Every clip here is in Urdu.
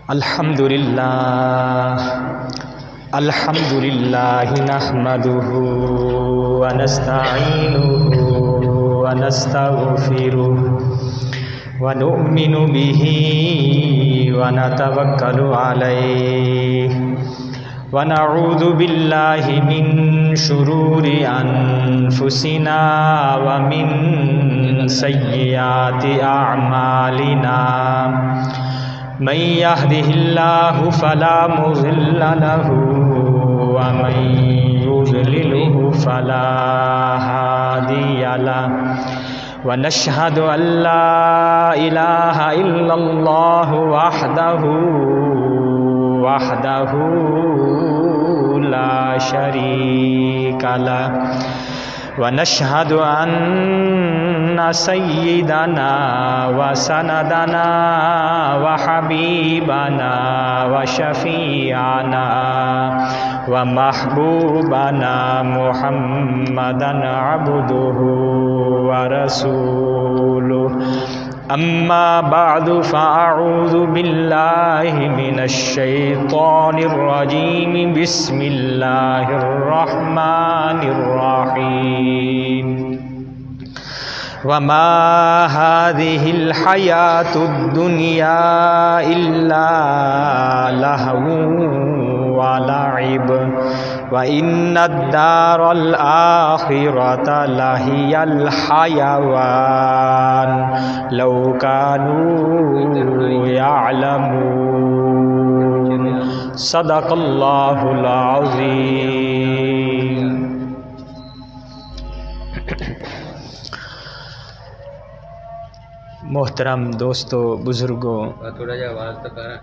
الحمدللہ نحمدہ ونستعینہ ونستغفرہ ونؤمن بہ ونتوکل علیہ ونعوذ باللہ من شرور انفسنا ومن سیئات اعمالنا من يهده الله فلا مضل له ومن يضلله فلا هادي له ونشهد أن لا إله إلا الله وحده لا شريك له ونشهد أن سيدنا وسندنا وحبيبنا وشفيعنا ومحبوبنا محمدا عبده ورسوله أما بعد فأعوذ بالله من الشيطان الرجيم بسم الله الرحمن الرحيم وما هذه الحياة الدنيا إلا لهو ولعب وإن الدار الآخرة لهي الحيوان لو كانوا يعلمون صدق الله العظيم۔ محترم دوستو، بزرگوں، تھوڑا جا آواز تو کرا۔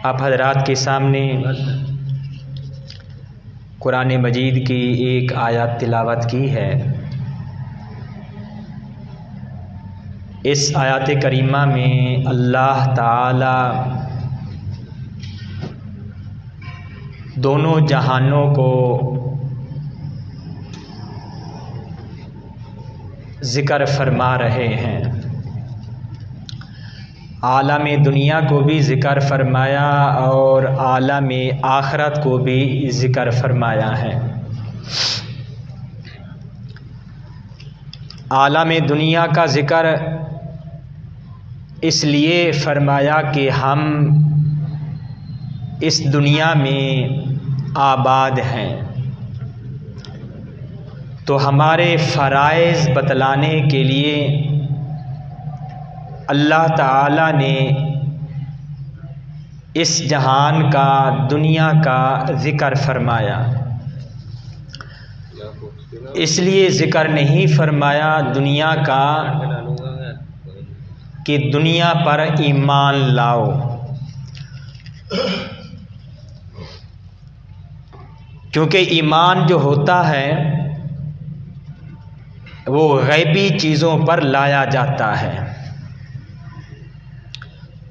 آپ حضرات کے سامنے قرآن مجید کی ایک آیت تلاوت کی ہے۔ اس آیت کریمہ میں اللہ تعالی دونوں جہانوں کو ذکر فرما رہے ہیں۔ عالم دنیا کو بھی ذکر فرمایا اور عالم آخرت کو بھی ذکر فرمایا ہے۔ عالم دنیا کا ذکر اس لیے فرمایا کہ ہم اس دنیا میں آباد ہیں، تو ہمارے فرائض بتلانے کے لیے اللہ تعالی نے اس جہان کا، دنیا کا ذکر فرمایا۔ اس لیے ذکر نہیں فرمایا دنیا کا کہ دنیا پر ایمان لاؤ، کیونکہ ایمان جو ہوتا ہے وہ غیبی چیزوں پر لایا جاتا ہے۔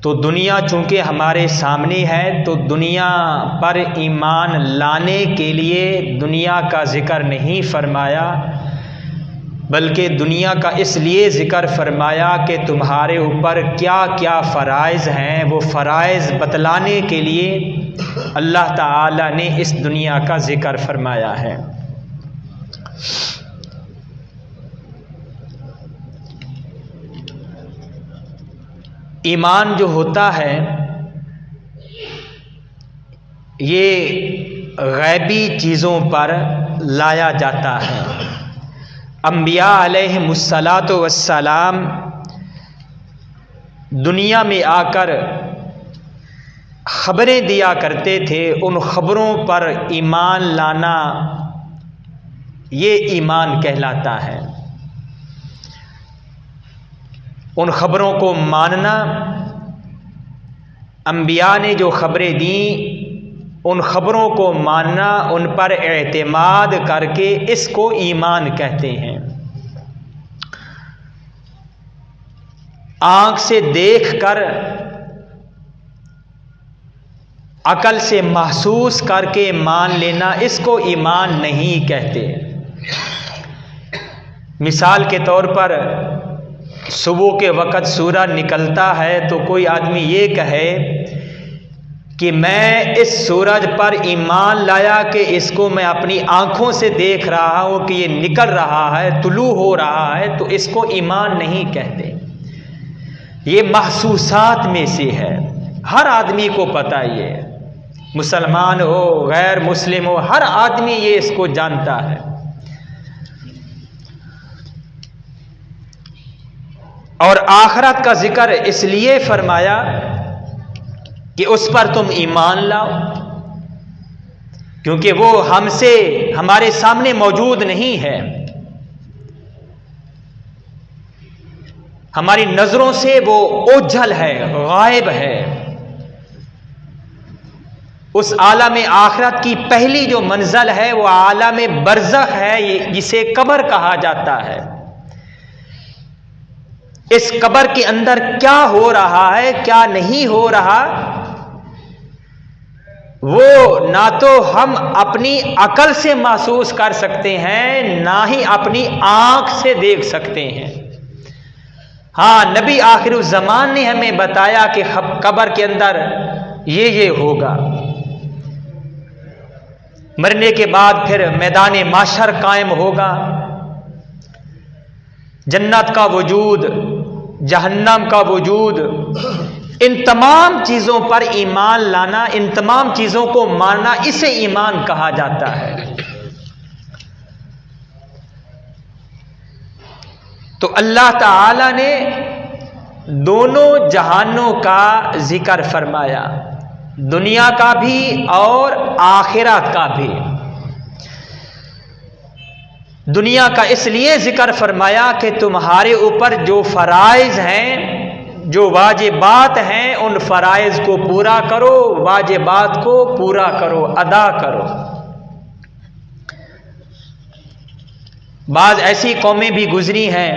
تو دنیا چونکہ ہمارے سامنے ہے، تو دنیا پر ایمان لانے کے لیے دنیا کا ذکر نہیں فرمایا، بلکہ دنیا کا اس لیے ذکر فرمایا کہ تمہارے اوپر کیا کیا فرائض ہیں، وہ فرائض بتلانے کے لیے اللہ تعالی نے اس دنیا کا ذکر فرمایا ہے۔ ایمان جو ہوتا ہے یہ غیبی چیزوں پر لایا جاتا ہے۔ انبیاء علیہم الصلاۃ والسلام دنیا میں آ کر خبریں دیا کرتے تھے، ان خبروں پر ایمان لانا یہ ایمان کہلاتا ہے۔ ان خبروں کو ماننا، انبیاء نے جو خبریں دیں ان خبروں کو ماننا، ان پر اعتماد کر کے اس کو ایمان کہتے ہیں۔ آنکھ سے دیکھ کر، عقل سے محسوس کر کے مان لینا، اس کو ایمان نہیں کہتے۔ مثال کے طور پر صبح کے وقت سورج نکلتا ہے تو کوئی آدمی یہ کہے کہ میں اس سورج پر ایمان لایا کہ اس کو میں اپنی آنکھوں سے دیکھ رہا ہوں کہ یہ نکل رہا ہے، طلوع ہو رہا ہے، تو اس کو ایمان نہیں کہتے۔ یہ محسوسات میں سے ہے، ہر آدمی کو پتہ، یہ مسلمان ہو غیر مسلم ہو، ہر آدمی یہ اس کو جانتا ہے۔ اور آخرت کا ذکر اس لیے فرمایا کہ اس پر تم ایمان لاؤ، کیونکہ وہ ہمارے سامنے موجود نہیں ہے، ہماری نظروں سے وہ اوجھل ہے، غائب ہے۔ اس عالم آخرت کی پہلی جو منزل ہے وہ عالم برزخ ہے، جسے قبر کہا جاتا ہے۔ اس قبر کے اندر کیا ہو رہا ہے، کیا نہیں ہو رہا، وہ نہ تو ہم اپنی عقل سے محسوس کر سکتے ہیں، نہ ہی اپنی آنکھ سے دیکھ سکتے ہیں۔ ہاں، نبی آخر الزمان نے ہمیں بتایا کہ قبر کے اندر یہ ہوگا۔ مرنے کے بعد پھر میدان محشر قائم ہوگا، جنت کا وجود، جہنم کا وجود، ان تمام چیزوں پر ایمان لانا، ان تمام چیزوں کو ماننا، اسے ایمان کہا جاتا ہے۔ تو اللہ تعالی نے دونوں جہانوں کا ذکر فرمایا، دنیا کا بھی اور آخرت کا بھی۔ دنیا کا اس لیے ذکر فرمایا کہ تمہارے اوپر جو فرائض ہیں، جو واجبات ہیں، ان فرائض کو پورا کرو، واجبات کو پورا کرو، ادا کرو۔ بعض ایسی قومیں بھی گزری ہیں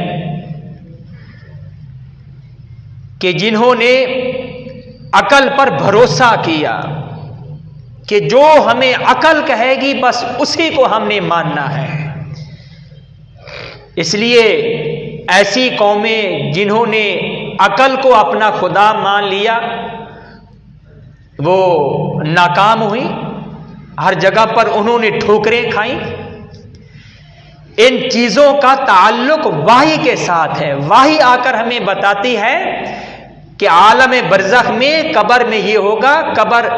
کہ جنہوں نے عقل پر بھروسہ کیا کہ جو ہمیں عقل کہے گی بس اسی کو ہم نے ماننا ہے۔ اس لیے ایسی قومیں جنہوں نے عقل کو اپنا خدا مان لیا، وہ ناکام ہوئی، ہر جگہ پر انہوں نے ٹھوکریں کھائیں۔ ان چیزوں کا تعلق وحی کے ساتھ ہے۔ وحی آ کر ہمیں بتاتی ہے کہ عالم برزخ میں، قبر میں یہ ہوگا، قبر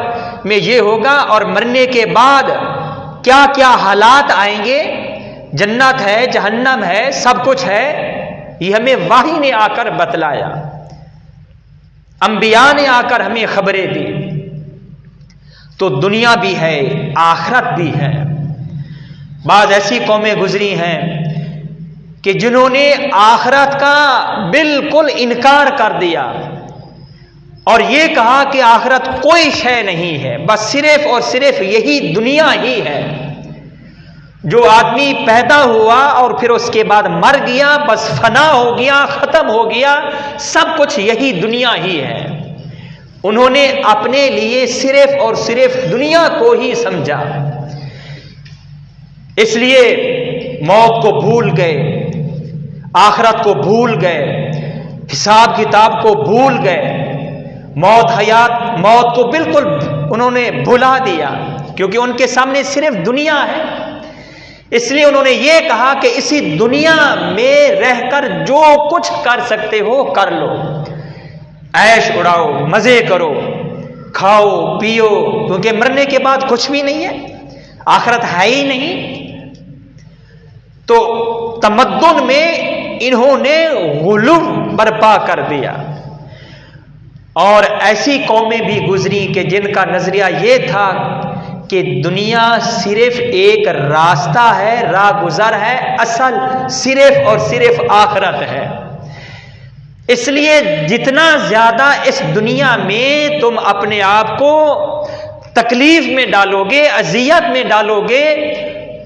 میں یہ ہوگا، اور مرنے کے بعد کیا کیا حالات آئیں گے، جنت ہے، جہنم ہے، سب کچھ ہے، یہ ہمیں وحی نے آ کر بتلایا، انبیاء نے آ کر ہمیں خبریں دی۔ تو دنیا بھی ہے، آخرت بھی ہے۔ بعض ایسی قومیں گزری ہیں کہ جنہوں نے آخرت کا بالکل انکار کر دیا اور یہ کہا کہ آخرت کوئی شے نہیں ہے، بس صرف اور صرف یہی دنیا ہی ہے۔ جو آدمی پیدا ہوا اور پھر اس کے بعد مر گیا، بس فنا ہو گیا، ختم ہو گیا، سب کچھ یہی دنیا ہی ہے۔ انہوں نے اپنے لیے صرف اور صرف دنیا کو ہی سمجھا، اس لیے موت کو بھول گئے، آخرت کو بھول گئے، حساب کتاب کو بھول گئے، موت کو بالکل انہوں نے بھلا دیا، کیونکہ ان کے سامنے صرف دنیا ہے۔ اس لیے انہوں نے یہ کہا کہ اسی دنیا میں رہ کر جو کچھ کر سکتے ہو کر لو، عیش اڑاؤ، مزے کرو، کھاؤ پیو، کیونکہ مرنے کے بعد کچھ بھی نہیں ہے، آخرت ہے ہی نہیں۔ تو تمدن میں انہوں نے غلو برپا کر دیا۔ اور ایسی قومیں بھی گزری کہ جن کا نظریہ یہ تھا کہ دنیا صرف ایک راستہ ہے، راہ گزر ہے، اصل صرف اور صرف آخرت ہے۔ اس لیے جتنا زیادہ اس دنیا میں تم اپنے آپ کو تکلیف میں ڈالو گے، اذیت میں ڈالو گے،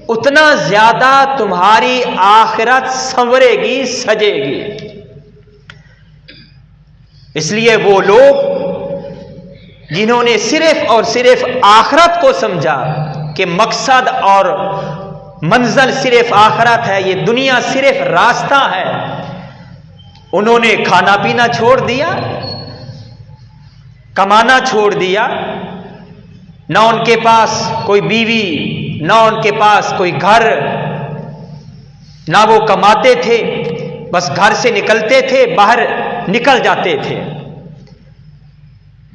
اتنا زیادہ تمہاری آخرت سنورے گی، سجے گی۔ اس لیے وہ لوگ جنہوں نے صرف اور صرف آخرت کو سمجھا کہ مقصد اور منزل صرف آخرت ہے، یہ دنیا صرف راستہ ہے، انہوں نے کھانا پینا چھوڑ دیا، کمانا چھوڑ دیا، نہ ان کے پاس کوئی بیوی، نہ ان کے پاس کوئی گھر، نہ وہ کماتے تھے، بس گھر سے نکلتے تھے، باہر نکل جاتے تھے،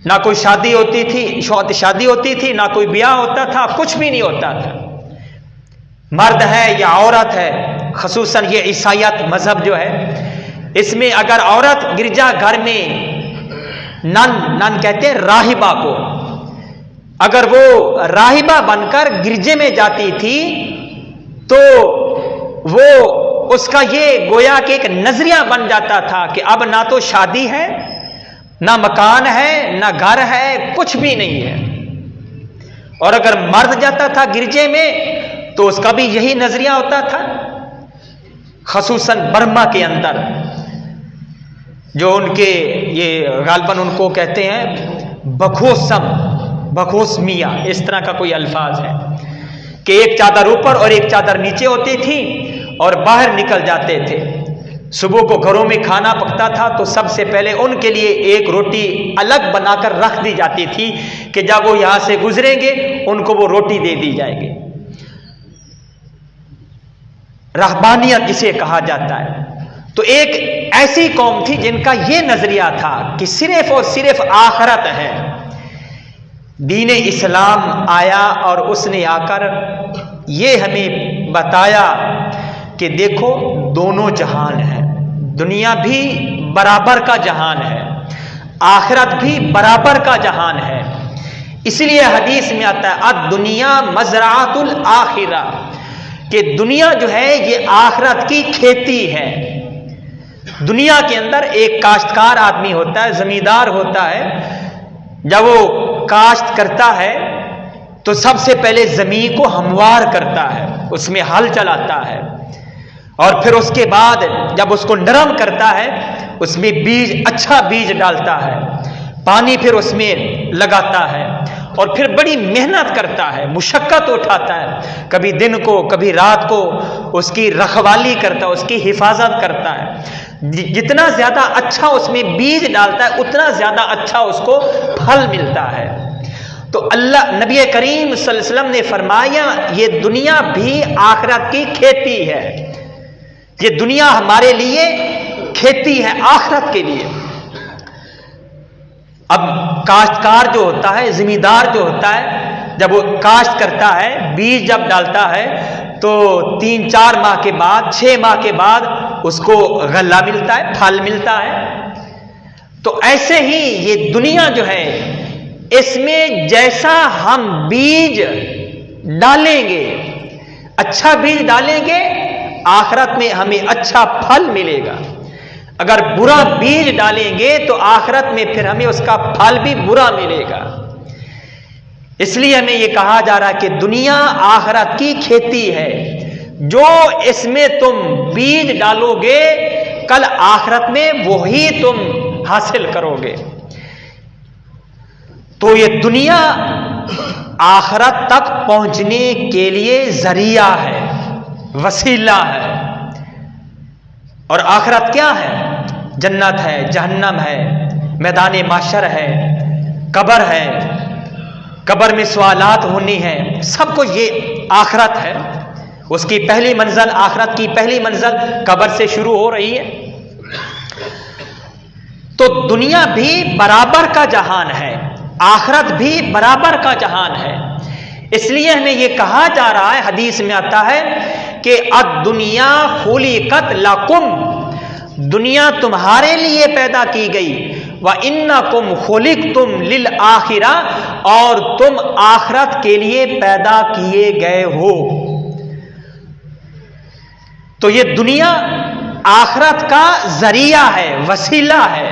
نہ کوئی شادی ہوتی تھی، نہ کوئی بیاہ ہوتا تھا، کچھ بھی نہیں ہوتا تھا۔ مرد ہے یا عورت ہے، خصوصاً یہ عیسائیت مذہب جو ہے، اس میں اگر عورت گرجا گھر میں نن کہتے ہیں راہبہ کو، اگر وہ راہبہ بن کر گرجے میں جاتی تھی تو وہ اس کا یہ گویا کہ ایک نظریہ بن جاتا تھا کہ اب نہ تو شادی ہے، نہ مکان ہے، نہ گھر ہے، کچھ بھی نہیں ہے۔ اور اگر مرد جاتا تھا گرجے میں تو اس کا بھی یہی نظریہ ہوتا تھا، خصوصاً برما کے اندر جو ان کے یہ غالباً ان کو کہتے ہیں بخوسمیہ، اس طرح کا کوئی الفاظ ہے کہ ایک چادر اوپر اور ایک چادر نیچے ہوتی تھی اور باہر نکل جاتے تھے۔ صبح کو گھروں میں کھانا پکتا تھا تو سب سے پہلے ان کے لیے ایک روٹی الگ بنا کر رکھ دی جاتی تھی کہ جب وہ یہاں سے گزریں گے ان کو وہ روٹی دے دی جائے گی۔ رہبانیت جسے کہا جاتا ہے۔ تو ایک ایسی قوم تھی جن کا یہ نظریہ تھا کہ صرف اور صرف آخرت ہے۔ دین اسلام آیا اور اس نے آ کر یہ ہمیں بتایا کہ دیکھو دونوں جہان ہیں، دنیا بھی برابر کا جہان ہے، آخرت بھی برابر کا جہان ہے۔ اس لیے حدیث میں آتا ہے الدنیا مزرعۃ الآخرہ، کہ دنیا جو ہے یہ آخرت کی کھیتی ہے۔ دنیا کے اندر ایک کاشتکار آدمی ہوتا ہے، زمیندار ہوتا ہے، جب وہ کاشت کرتا ہے تو سب سے پہلے زمین کو ہموار کرتا ہے، اس میں ہل چلاتا ہے، اور پھر اس کے بعد جب اس کو نرم کرتا ہے اس میں بیج، اچھا بیج ڈالتا ہے، پانی پھر اس میں لگاتا ہے، اور پھر بڑی محنت کرتا ہے، مشقت اٹھاتا ہے، کبھی دن کو کبھی رات کو اس کی رکھوالی کرتا ہے، اس کی حفاظت کرتا ہے۔ جتنا زیادہ اچھا اس میں بیج ڈالتا ہے اتنا زیادہ اچھا اس کو پھل ملتا ہے۔ تو اللہ نبی کریم صلی اللہ علیہ وسلم نے فرمایا یہ دنیا بھی آخرت کی کھیتی ہے، یہ دنیا ہمارے لیے کھیتی ہے آخرت کے لیے۔ اب کاشتکار جو ہوتا ہے، زمیندار جو ہوتا ہے، جب وہ کاشت کرتا ہے، بیج جب ڈالتا ہے تو 3-4 ماہ کے بعد، 6 ماہ کے بعد اس کو غلہ ملتا ہے، پھل ملتا ہے۔ تو ایسے ہی یہ دنیا جو ہے اس میں جیسا ہم بیج ڈالیں گے، اچھا بیج ڈالیں گے، آخرت میں ہمیں اچھا پھل ملے گا۔ اگر برا بیج ڈالیں گے تو آخرت میں پھر ہمیں اس کا پھل بھی برا ملے گا۔ اس لیے ہمیں یہ کہا جا رہا ہے کہ دنیا آخرت کی کھیتی ہے، جو اس میں تم بیج ڈالو گے کل آخرت میں وہی تم حاصل کرو گے۔ تو یہ دنیا آخرت تک پہنچنے کے لیے ذریعہ ہے، وسیلہ ہے۔ اور آخرت کیا ہے؟ جنت ہے، جہنم ہے، میدان محشر ہے، قبر ہے، قبر میں سوالات ہونی ہیں، سب کو یہ آخرت ہے۔ اس کی پہلی منزل، آخرت کی پہلی منزل قبر سے شروع ہو رہی ہے۔ تو دنیا بھی برابر کا جہان ہے، آخرت بھی برابر کا جہان ہے۔ اس لیے ہمیں یہ کہا جا رہا ہے، حدیث میں آتا ہے کہ الدنیا خلقت لکم، دنیا تمہارے لیے پیدا کی گئی، وَإِنَّكُمْ خُلِقْتُمْ لِلْآخِرَةِ، اور تم آخرت کے لیے پیدا کیے گئے ہو۔ تو یہ دنیا آخرت کا ذریعہ ہے، وسیلہ ہے۔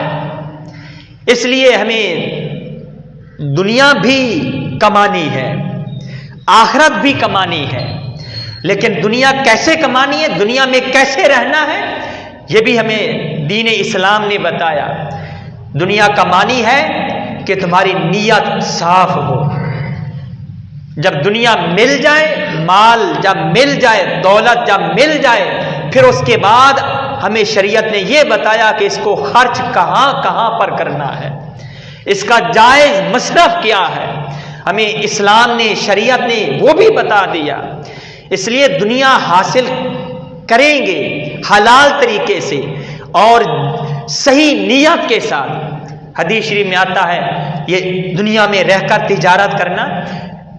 اس لیے ہمیں دنیا بھی کمانی ہے، آخرت بھی کمانی ہے، لیکن دنیا کیسے کمانی ہے، دنیا میں کیسے رہنا ہے، یہ بھی ہمیں دین اسلام نے بتایا۔ دنیا کمانی ہے کہ تمہاری نیت صاف ہو۔ جب دنیا مل جائے، مال جب مل جائے، دولت جب مل جائے، پھر اس کے بعد ہمیں شریعت نے یہ بتایا کہ اس کو خرچ کہاں کہاں پر کرنا ہے، اس کا جائز مصرف کیا ہے، ہمیں اسلام نے، شریعت نے وہ بھی بتا دیا۔ اس لیے دنیا حاصل کریں گے حلال طریقے سے اور صحیح نیت کے ساتھ۔ حدیث شریف میں آتا ہے یہ دنیا میں رہ کر تجارت کرنا،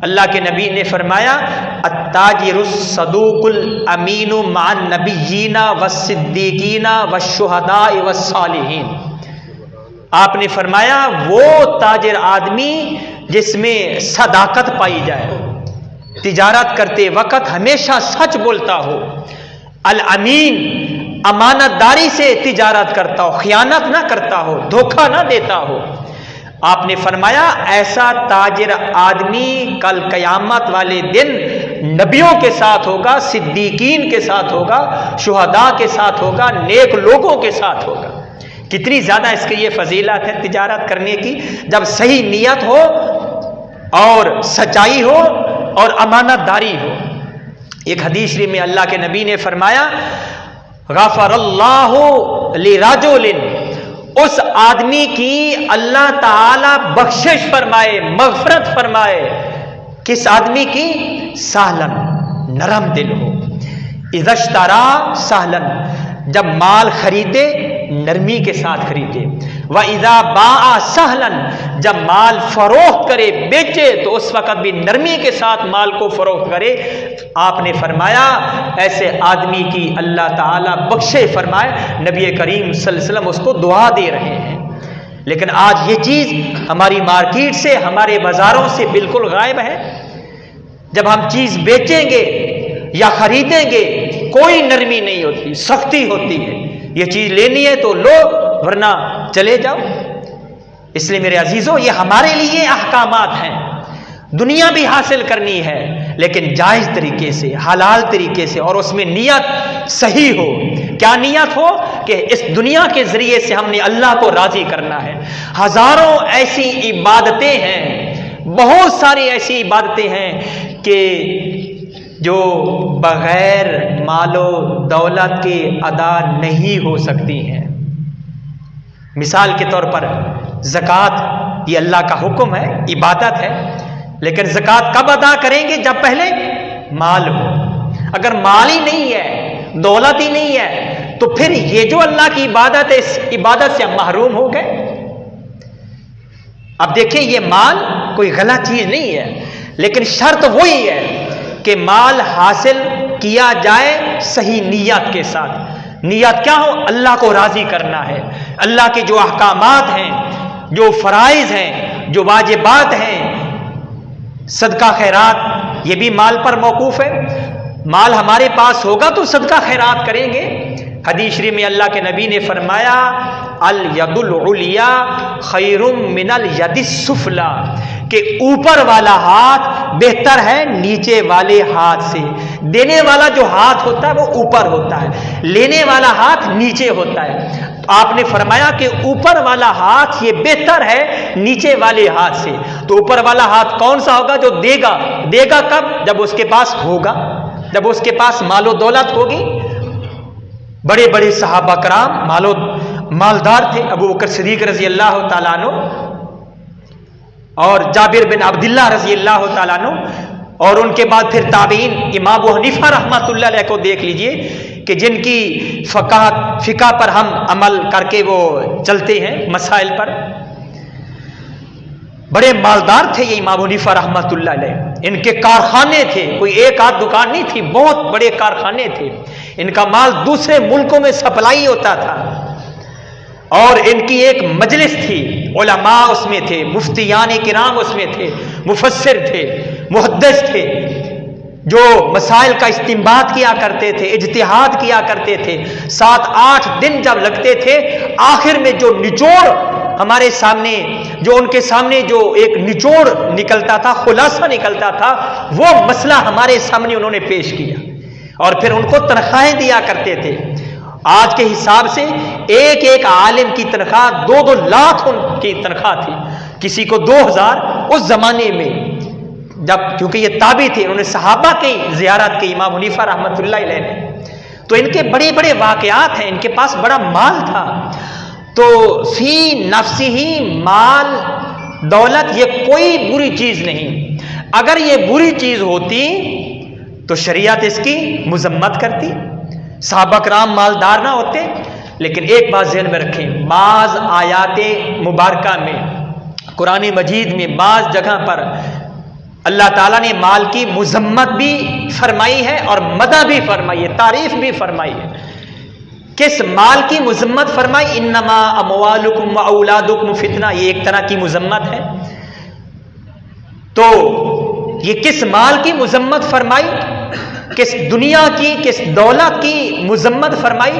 اللہ کے نبی نے فرمایا التاجر الصدوق الامین مع النبیین والصدیقین والشہداء والصالحین۔ آپ نے فرمایا وہ تاجر آدمی جس میں صداقت پائی جائے، تجارت کرتے وقت ہمیشہ سچ بولتا ہو، الامین امانت داری سے تجارت کرتا ہو، خیانت نہ کرتا ہو، دھوکہ نہ دیتا ہو۔ آپ نے فرمایا ایسا تاجر آدمی کل قیامت والے دن نبیوں کے ساتھ ہوگا، صدیقین کے ساتھ ہوگا، شہداء کے ساتھ ہوگا، نیک لوگوں کے ساتھ ہوگا۔ کتنی زیادہ اس کی یہ فضیلت ہے تجارت کرنے کی، جب صحیح نیت ہو اور سچائی ہو اور امانت داری ہو۔ ایک حدیث شریف میں اللہ کے نبی نے فرمایا غفر اللہ لرجل، اس آدمی کی اللہ تعالی بخشش فرمائے، مغفرت فرمائے۔ کس آدمی کی؟ سہلن، نرم دل ہو، اذا اشترا سہلن، جب مال خریدے نرمی کے ساتھ خریدے، وَإِذَا بَاعَ سَهْلًا، جب مال فروخت کرے بیچے تو اس وقت بھی نرمی کے ساتھ مال کو فروخت کرے۔ آپ نے فرمایا ایسے آدمی کی اللہ تعالیٰ بخشے فرمائے۔ نبی کریم صلی اللہ علیہ وسلم اس کو دعا دے رہے ہیں۔ لیکن آج یہ چیز ہماری مارکیٹ سے، ہمارے بازاروں سے بالکل غائب ہے۔ جب ہم چیز بیچیں گے یا خریدیں گے کوئی نرمی نہیں ہوتی، سختی ہوتی ہے۔ یہ چیز لینی ہے تو لو ورنہ چلے جاؤ۔ اس لیے میرے عزیزوں یہ ہمارے لیے احکامات ہیں، دنیا بھی حاصل کرنی ہے لیکن جائز طریقے سے، حلال طریقے سے، اور اس میں نیت صحیح ہو۔ کیا نیت ہو؟ کہ اس دنیا کے ذریعے سے ہم نے اللہ کو راضی کرنا ہے۔ ہزاروں ایسی عبادتیں ہیں، بہت ساری ایسی عبادتیں ہیں کہ جو بغیر مال و دولت کے ادا نہیں ہو سکتی ہیں۔ مثال کے طور پر زکوٰۃ، یہ اللہ کا حکم ہے، عبادت ہے، لیکن زکوٰۃ کب ادا کریں گے؟ جب پہلے مال ہو۔ اگر مال ہی نہیں ہے، دولت ہی نہیں ہے، تو پھر یہ جو اللہ کی عبادت ہے اس عبادت سے ہم محروم ہو گئے۔ اب دیکھیں یہ مال کوئی غلط چیز نہیں ہے، لیکن شرط وہی ہے کہ مال حاصل کیا جائے صحیح نیت کے ساتھ۔ نیت کیا ہو؟ اللہ کو راضی کرنا ہے۔ اللہ کے جو احکامات ہیں، جو فرائض ہیں، جو واجبات ہیں، صدقہ خیرات، یہ بھی مال پر موقوف ہے۔ مال ہمارے پاس ہوگا تو صدقہ خیرات کریں گے۔ حدیث شریف میں اللہ کے نبی نے فرمایا الید العلیا خیر من الید السفلی، کہ اوپر والا ہاتھ بہتر ہے نیچے والے ہاتھ سے۔ دینے والا جو ہاتھ ہوتا ہے وہ اوپر ہوتا ہے، لینے والا ہاتھ نیچے ہوتا ہے۔ آپ نے فرمایا کہ اوپر والا ہاتھ یہ بہتر ہے نیچے والے ہاتھ سے۔ تو اوپر والا ہاتھ کون سا ہوگا؟ جو دے گا۔ دے گا کب؟ جب اس کے پاس ہوگا، جب اس کے پاس مال و دولت ہوگی۔ بڑے بڑے صحابہ کرام مالدار تھے، ابو بکر صدیق رضی اللہ تعالیٰ عنہ اور جابر بن عبداللہ رضی اللہ تعالیٰ عنہ، اور ان کے بعد پھر تابعین، امام ابو حنیفہ رحمۃ اللہ علیہ کو دیکھ لیجئے کہ جن کی فقہ پر ہم عمل کر کے وہ چلتے ہیں مسائل پر۔ بڑے مالدار تھے یہ امام ابو حنیفہ رحمۃ اللہ علیہ، ان کے کارخانے تھے، کوئی ایک آدھ دکان نہیں تھی، بہت بڑے کارخانے تھے۔ ان کا مال دوسرے ملکوں میں سپلائی ہوتا تھا، اور ان کی ایک مجلس تھی، علماء اس میں تھے، مفتیان کرام اس میں تھے، مفسر تھے، محدث تھے، جو مسائل کا استنباط کیا کرتے تھے، اجتہاد کیا کرتے تھے۔ 7-8 دن جب لگتے تھے، آخر میں جو نچوڑ ہمارے سامنے، جو ان کے سامنے جو ایک نچوڑ نکلتا تھا، خلاصہ نکلتا تھا، وہ مسئلہ ہمارے سامنے انہوں نے پیش کیا، اور پھر ان کو تنخواہیں دیا کرتے تھے۔ آج کے حساب سے ایک ایک عالم کی تنخواہ 2-2 لاکھ ان کی تنخواہ تھی، کسی کو 2000۔ اس زمانے میں جب، کیونکہ یہ تابعی تھے، انہوں نے صحابہ کی زیارت کی امام حنیفہ رحمۃ اللہ علیہ نے، تو ان کے بڑے بڑے واقعات ہیں، ان کے پاس بڑا مال تھا، تو فی نفسی ہی مال دولت یہ کوئی بری چیز نہیں، اگر یہ بری چیز ہوتی تو شریعت اس کی مذمت کرتی، صحابہ کرام مالدار نہ ہوتے۔ لیکن ایک بات ذہن میں رکھیں، بعض آیات مبارکہ میں، قرآن مجید میں بعض جگہ پر اللہ تعالیٰ نے مال کی مذمت بھی فرمائی ہے اور مدح بھی فرمائی ہے، تعریف بھی فرمائی ہے۔ کس مال کی مذمت فرمائی؟ انما اموالکم و اولادکم فتنہ، یہ ایک طرح کی مذمت ہے۔ تو یہ کس مال کی مذمت فرمائی؟ کس دنیا کی، کس دولت کی مذمت فرمائی؟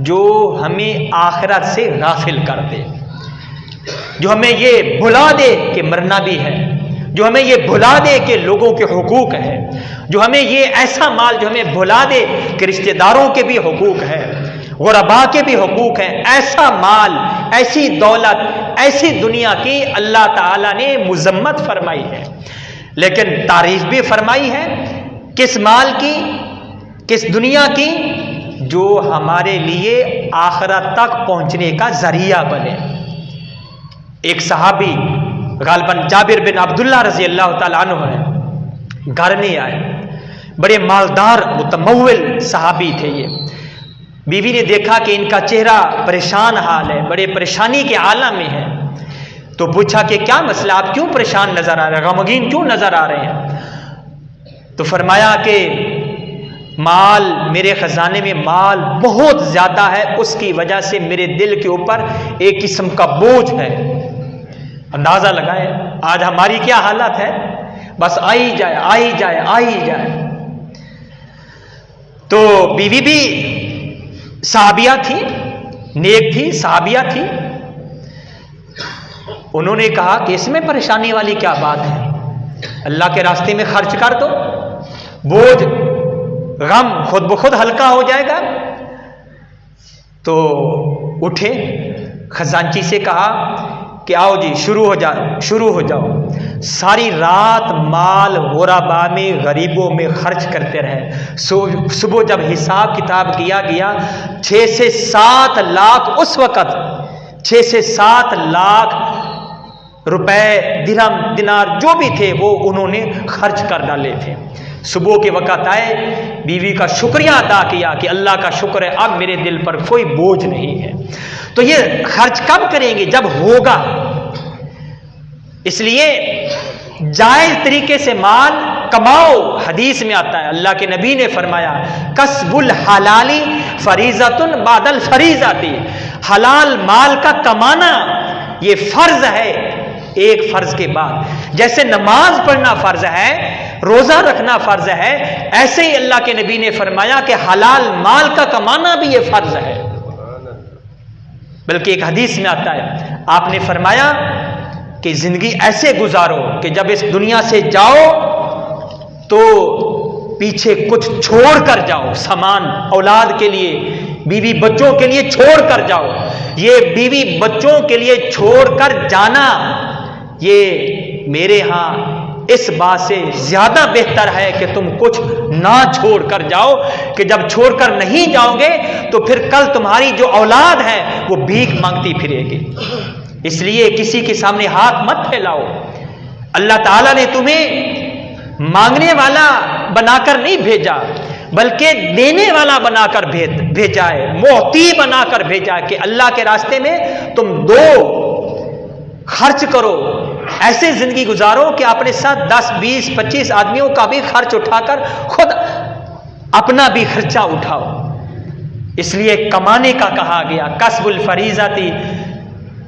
جو ہمیں آخرت سے غافل کر دے، جو ہمیں یہ بھلا دے کہ مرنا بھی ہے، جو ہمیں یہ بھلا دے کہ لوگوں کے حقوق ہے، جو ہمیں یہ ایسا مال جو ہمیں بھلا دے کہ رشتہ داروں کے بھی حقوق ہے، غرباء کے بھی حقوق ہیں، ایسا مال، ایسی دولت، ایسی دنیا کی اللہ تعالیٰ نے مذمت فرمائی ہے۔ لیکن تعریف بھی فرمائی ہے کس مال کی، کس دنیا کی؟ جو ہمارے لیے آخرت تک پہنچنے کا ذریعہ بنے۔ ایک صحابی غالباً جابر بن عبداللہ رضی اللہ تعالیٰ عنہ ہے، گھر میں آئے، بڑے مالدار متمول صحابی تھے یہ۔ بیوی نے دیکھا کہ ان کا چہرہ پریشان حال ہے، بڑے پریشانی کے عالم میں ہے، تو پوچھا کہ کیا مسئلہ، آپ کیوں پریشان نظر آ رہے ہیں، غمگین کیوں نظر آ رہے ہیں؟ تو فرمایا کہ مال، میرے خزانے میں مال بہت زیادہ ہے، اس کی وجہ سے میرے دل کے اوپر ایک قسم کا بوجھ ہے۔ اندازہ لگائے آج ہماری کیا حالت ہے، بس آئی جائے آئی جائے آئی جائے۔ تو بیوی بھی صحابیہ تھی، نیک تھی، صحابیہ تھی، انہوں نے کہا کہ اس میں پریشانی والی کیا بات ہے، اللہ کے راستے میں خرچ کر دو، بوجھ غم خود بخود ہلکا ہو جائے گا۔ تو اٹھے، خزانچی سے کہا کہ آؤ جی شروع ہو جاؤ۔ ساری رات مال غرباء میں، غریبوں میں خرچ کرتے رہے۔ صبح جب حساب کتاب کیا گیا، 6 سے 7 لاکھ اس وقت 6 سے 7 لاکھ روپے، درہم، دینار جو بھی تھے وہ انہوں نے خرچ کر ڈالے تھے۔ صبح کے وقت آئے، بیوی کا شکریہ ادا کیا کہ اللہ کا شکر ہے اب میرے دل پر کوئی بوجھ نہیں ہے۔ تو یہ خرچ کب کریں گے؟ جب ہوگا۔ اس لیے جائز طریقے سے مال کماؤ۔ حدیث میں آتا ہے، اللہ کے نبی نے فرمایا کسب الحلال فریضۃ بعد الفریضۃ، حلال مال کا کمانا یہ فرض ہے ایک فرض کے بعد۔ جیسے نماز پڑھنا فرض ہے، روزہ رکھنا فرض ہے، ایسے ہی اللہ کے نبی نے فرمایا کہ حلال مال کا کمانا بھی یہ فرض ہے۔ بلکہ ایک حدیث میں آتا ہے، آپ نے فرمایا کہ زندگی ایسے گزارو کہ جب اس دنیا سے جاؤ تو پیچھے کچھ چھوڑ کر جاؤ، سامان اولاد کے لیے، بیوی بچوں کے لیے چھوڑ کر جاؤ۔ یہ بیوی بچوں کے لیے چھوڑ کر جانا یہ میرے ہاں اس بات سے زیادہ بہتر ہے کہ تم کچھ نہ چھوڑ کر جاؤ، کہ جب چھوڑ کر نہیں جاؤ گے تو پھر کل تمہاری جو اولاد ہے وہ بھیک مانگتی پھرے گی۔ اس لیے کسی کے سامنے ہاتھ مت پھیلاؤ۔ اللہ تعالیٰ نے تمہیں مانگنے والا بنا کر نہیں بھیجا، بلکہ دینے والا بنا کر بھیجا ہے، معطی بنا کر بھیجا کہ اللہ کے راستے میں تم دو، خرچ کرو، ایسے زندگی گزارو کہ اپنے ساتھ 10 20 25 آدمیوں کا بھی خرچ اٹھا کر خود اپنا بھی خرچہ اٹھاؤ۔ اس لیے کمانے کا کہا گیا، کسب الفریضۃ،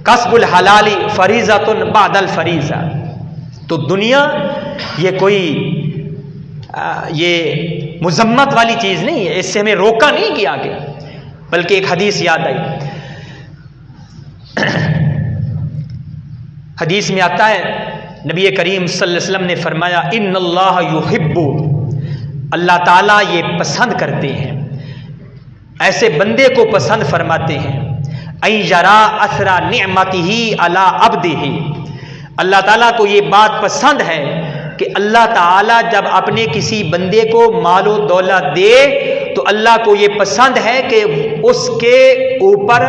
کسب الحلال فریضۃ بعد الفریضہ۔ تو دنیا یہ کوئی یہ مذمت والی چیز نہیں ہے، اس سے ہمیں روکا نہیں کیا گیا۔ بلکہ ایک حدیث یاد آئی، حدیث میں آتا ہے نبی کریم صلی اللہ علیہ وسلم نے فرمایا ان اللہ یحب، اللہ تعالیٰ یہ پسند کرتے ہیں، ایسے بندے کو پسند فرماتے ہیں، ان یرا اثر نعمتہ علی عبدہ، اللہ تعالیٰ کو یہ بات پسند ہے کہ اللہ تعالیٰ جب اپنے کسی بندے کو مال و دولت دے تو اللہ کو یہ پسند ہے کہ اس کے اوپر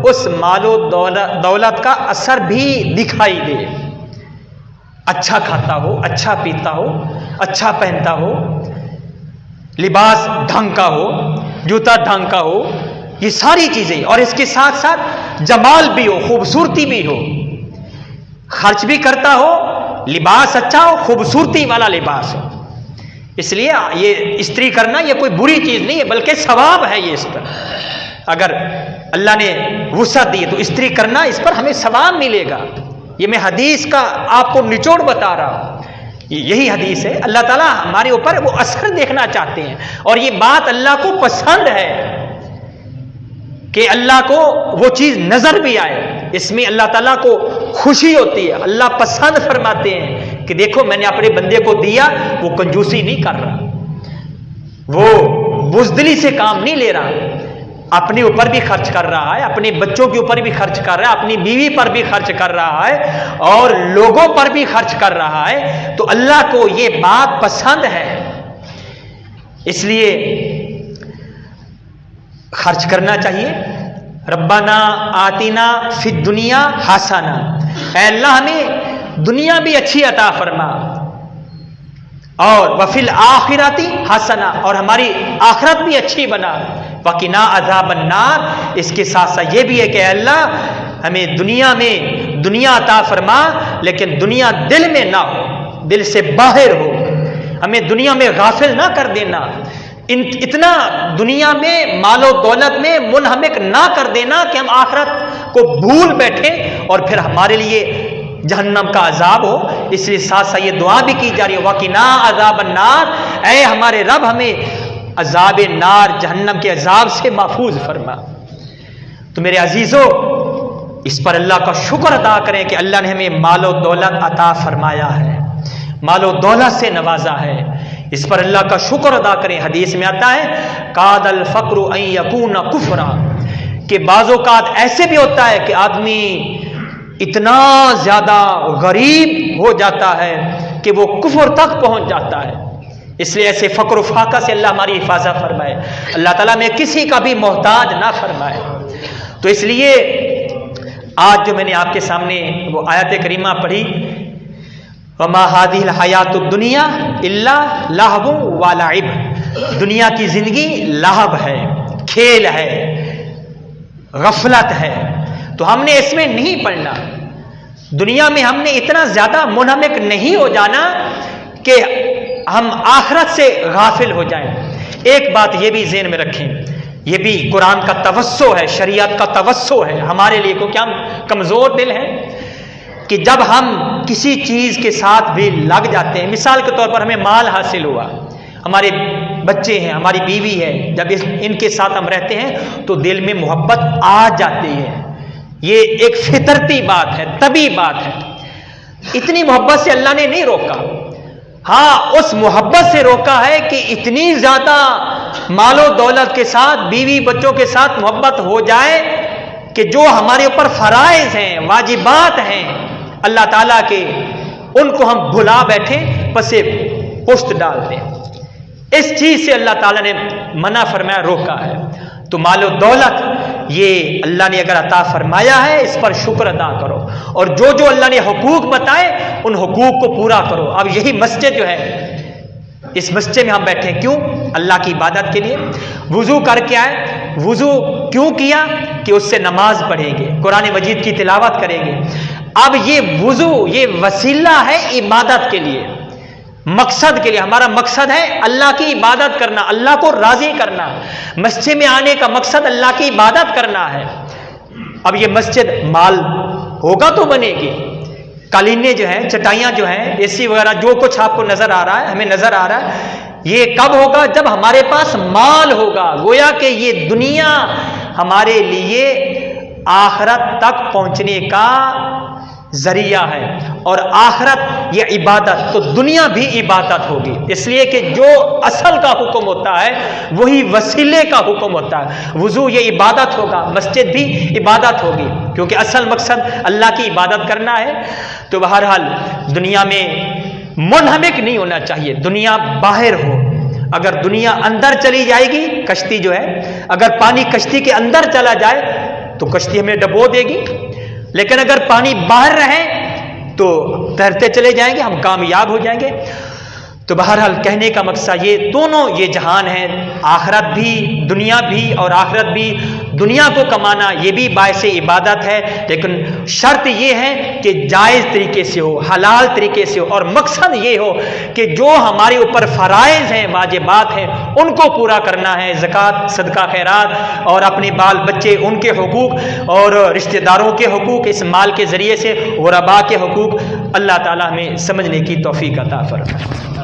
اس مال و دولت کا اثر بھی دکھائی دے. اچھا کھاتا ہو، اچھا پیتا ہو، اچھا پہنتا ہو، لباس ڈھنگ کا ہو، جوتا ڈھنگ کا ہو، یہ ساری چیزیں، اور اس کے ساتھ ساتھ جمال بھی ہو، خوبصورتی بھی ہو، خرچ بھی کرتا ہو، لباس اچھا ہو، خوبصورتی والا لباس ہو. اس لیے یہ استری کرنا یہ کوئی بری چیز نہیں ہے، بلکہ ثواب ہے. یہ اس پر اگر اللہ نے وسعت دی تو استری کرنا، اس پر ہمیں ثواب ملے گا. یہ میں حدیث کا آپ کو نچوڑ بتا رہا ہوں، یہی حدیث ہے. اللہ تعالیٰ ہمارے اوپر وہ اثر دیکھنا چاہتے ہیں، اور یہ بات اللہ کو پسند ہے کہ اللہ کو وہ چیز نظر بھی آئے. اس میں اللہ تعالیٰ کو خوشی ہوتی ہے، اللہ پسند فرماتے ہیں کہ دیکھو میں نے اپنے بندے کو دیا، وہ کنجوسی نہیں کر رہا، وہ بزدلی سے کام نہیں لے رہا، اپنے اوپر بھی خرچ کر رہا ہے، اپنے بچوں کے اوپر بھی خرچ کر رہا ہے، اپنی بیوی پر بھی خرچ کر رہا ہے، اور لوگوں پر بھی خرچ کر رہا ہے. تو اللہ کو یہ بات پسند ہے، اس لیے خرچ کرنا چاہیے. ربنا آتنا فی الدنیا حسنہ، اے اللہ ہمیں دنیا بھی اچھی عطا فرما، اور وفی الآخرۃ حسنہ، اور ہماری آخرت بھی اچھی بنا، وقنا عذاب النار. اس کے ساتھ ساتھ یہ بھی ہے کہ اے اللہ ہمیں دنیا میں دنیا عطا فرما، لیکن دنیا دل میں نہ ہو، دل سے باہر ہو. ہمیں دنیا میں غافل نہ کر دینا، اتنا دنیا میں مال و دولت میں منہمک نہ کر دینا کہ ہم آخرت کو بھول بیٹھے اور پھر ہمارے لیے جہنم کا عذاب ہو. اس لیے ساتھ ساتھ یہ دعا بھی کی جا رہی ہے وقنا عذاب النار، اے ہمارے رب ہمیں عذاب نار، جہنم کے عذاب سے محفوظ فرما. تو میرے عزیزو، اس پر اللہ کا شکر ادا کریں کہ اللہ نے ہمیں مال و دولت عطا فرمایا ہے، مال و دولت سے نوازا ہے. اس پر اللہ کا شکر ادا کریں. حدیث میں آتا ہے کاد الفقر ان یکون کفرا، کہ بعض اوقات ایسے بھی ہوتا ہے کہ آدمی اتنا زیادہ غریب ہو جاتا ہے کہ وہ کفر تک پہنچ جاتا ہے. اس لیے ایسے فقر و فاقہ سے اللہ ہماری حفاظت فرمائے، اللہ تعالیٰ میں کسی کا بھی محتاج نہ فرمائے. تو اس لیے آج جو میں نے آپ کے سامنے وہ آیت کریمہ پڑھی، وما هذه الحیات الدنیا الا لہو و لعب، دنیا کی زندگی لہب ہے، کھیل ہے، غفلت ہے. تو ہم نے اس میں نہیں پڑھنا، دنیا میں ہم نے اتنا زیادہ منہمک نہیں ہو جانا کہ ہم آخرت سے غافل ہو جائیں. ایک بات یہ بھی ذہن میں رکھیں، یہ بھی قرآن کا توسع ہے، شریعت کا توسع ہے ہمارے لیے، کو کیا ہم کمزور دل ہیں کہ جب ہم کسی چیز کے ساتھ بھی لگ جاتے ہیں. مثال کے طور پر ہمیں مال حاصل ہوا، ہمارے بچے ہیں، ہماری بیوی ہے، جب ان کے ساتھ ہم رہتے ہیں تو دل میں محبت آ جاتی ہے. یہ ایک فطرتی بات ہے، طبی بات ہے. اتنی محبت سے اللہ نے نہیں روکا، ہاں اس محبت سے روکا ہے کہ اتنی زیادہ مال و دولت کے ساتھ، بیوی بچوں کے ساتھ محبت ہو جائے کہ جو ہمارے اوپر فرائض ہیں، واجبات ہیں اللہ تعالیٰ کے، ان کو ہم بھلا بیٹھے، پسے پشت ڈال دیں. اس چیز سے اللہ تعالیٰ نے منع فرمایا، روکا ہے. تو مال و دولت یہ اللہ نے اگر عطا فرمایا ہے، اس پر شکر ادا کرو، اور جو جو اللہ نے حقوق بتائے ان حقوق کو پورا کرو. اب یہی مسجد جو ہے، اس مسجد میں ہم بیٹھے ہیں کیوں؟ اللہ کی عبادت کے لیے. وضو کر کے آئے، وضو کیوں کیا؟ کہ اس سے نماز پڑھیں گے، قرآن مجید کی تلاوت کریں گے. اب یہ وضو یہ وسیلہ ہے عبادت کے لیے، مقصد کے لیے. ہمارا مقصد ہے اللہ کی عبادت کرنا، اللہ کو راضی کرنا. مسجد میں آنے کا مقصد اللہ کی عبادت کرنا ہے. اب یہ مسجد مال ہوگا تو بنے گی. قالینیں جو ہیں، چٹائیاں جو ہیں، اے سی وغیرہ جو کچھ آپ کو نظر آ رہا ہے، ہمیں نظر آ رہا ہے، یہ کب ہوگا؟ جب ہمارے پاس مال ہوگا. گویا کہ یہ دنیا ہمارے لیے آخرت تک پہنچنے کا ذریعہ ہے، اور آخرت یہ عبادت، تو دنیا بھی عبادت ہوگی. اس لیے کہ جو اصل کا حکم ہوتا ہے وہی وسیلے کا حکم ہوتا ہے. وضو یہ عبادت ہوگا، مسجد بھی عبادت ہوگی، کیونکہ اصل مقصد اللہ کی عبادت کرنا ہے. تو بہرحال دنیا میں منہمک نہیں ہونا چاہیے، دنیا باہر ہو۔ اگر دنیا اندر چلی جائے گی، کشتی جو ہے، اگر پانی کشتی کے اندر چلا جائے تو کشتی ہمیں ڈبو دے گی، لیکن اگر پانی باہر رہے تو تیرتے چلے جائیں گے، ہم کامیاب ہو جائیں گے۔ تو بہرحال کہنے کا مقصد یہ دونوں یہ جہان ہیں، آخرت بھی، دنیا بھی، اور آخرت بھی، دنیا کو کمانا یہ بھی باعث عبادت ہے، لیکن شرط یہ ہے کہ جائز طریقے سے ہو، حلال طریقے سے ہو، اور مقصد یہ ہو کہ جو ہمارے اوپر فرائض ہیں، واجبات ہیں، ان کو پورا کرنا ہے، زکوٰۃ، صدقہ خیرات، اور اپنے بال بچے ان کے حقوق اور رشتہ داروں کے حقوق، اس مال کے ذریعے سے غرباء کے حقوق۔ اللہ تعالیٰ ہمیں سمجھنے کی توفیق عطا فرمائے۔